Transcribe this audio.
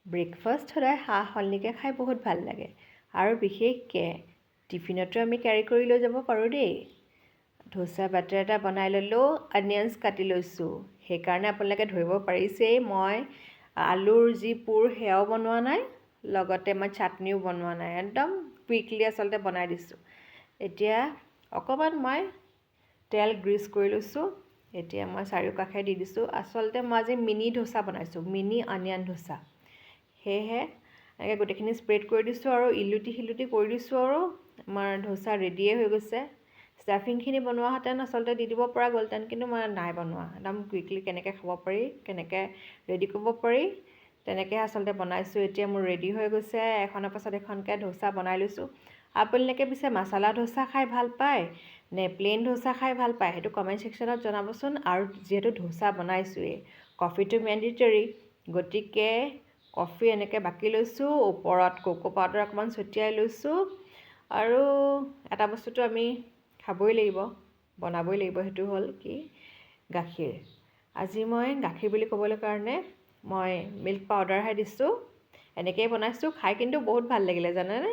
Breakfast সদায় সলনিকৈ খাই বহুত ভাল লাগে আৰু বিশেষকৈ টিফিনতো আমি কেৰি কৰি লৈ যাব পাৰোঁ দেই। ধোচা বেটাৰ এটা বনাই ল'লোঁ, অনিয়নছ কাটি লৈছোঁ। সেইকাৰণে আপোনালোকে ধৰিব পাৰিছেই মই আলুৰ যি পুৰ সেয়াও বনোৱা নাই, লগতে মই চাটনিও বনোৱা নাই, একদম কুইকলি আচলতে বনাই দিছোঁ। এতিয়া অকণমান মই তেল গ্ৰীজ কৰি লৈছোঁ। এতিয়া মই চাৰিওকাষে দি দিছোঁ। আচলতে মই আজি মিনি ধোচা বনাইছোঁ, মিনি অনিয়ন ধোচা। সেয়েহে এনেকৈ গোটেইখিনি স্প্ৰেড কৰি দিছোঁ আৰু ইলুটি শিলুটি কৰি দিছোঁ আৰু আমাৰ ধোচা ৰেডিয়ে হৈ গৈছে। ষ্টাফিংখিনি বনোৱাহেঁতেন আচলতে দি দিব পৰা গ'লহেঁতেন, কিন্তু মই নাই বনোৱা। একদম কুইকলি কেনেকৈ খাব পাৰি, কেনেকৈ ৰেডি কৰিব পাৰি, তেনেকৈ আচলতে বনাইছোঁ। এতিয়া মোৰ ৰেডি হৈ গৈছে, এখনৰ পাছত এখনকৈ ধোচা বনাই লৈছোঁ। আপোনালোকে পিছে মছলা ধোচা খাই ভাল পায় নে প্লেইন ধোচা খাই ভাল পায় সেইটো কমেণ্ট ছেকশ্যনত জনাবচোন। আৰু যিহেতু ধোচা বনাইছোঁৱেই, কফিটো মেণ্ডিটৰী, গতিকে কফি এনেকৈ বাকি লৈছোঁ, ওপৰত কোকো পাউডাৰ অকণমান ছটিয়াই লৈছোঁ। আৰু এটা বস্তুটো আমি খাবই লাগিব, বনাবই লাগিব, সেইটো হ'ল কি গাখীৰ। আজি মই গাখীৰ বুলি ক'বলৈ কাৰণে মই মিল্ক পাউডাৰহে দিছোঁ। এনেকৈয়ে বনাইছোঁ, খাই কিন্তু বহুত ভাল লাগিলে জানেনে।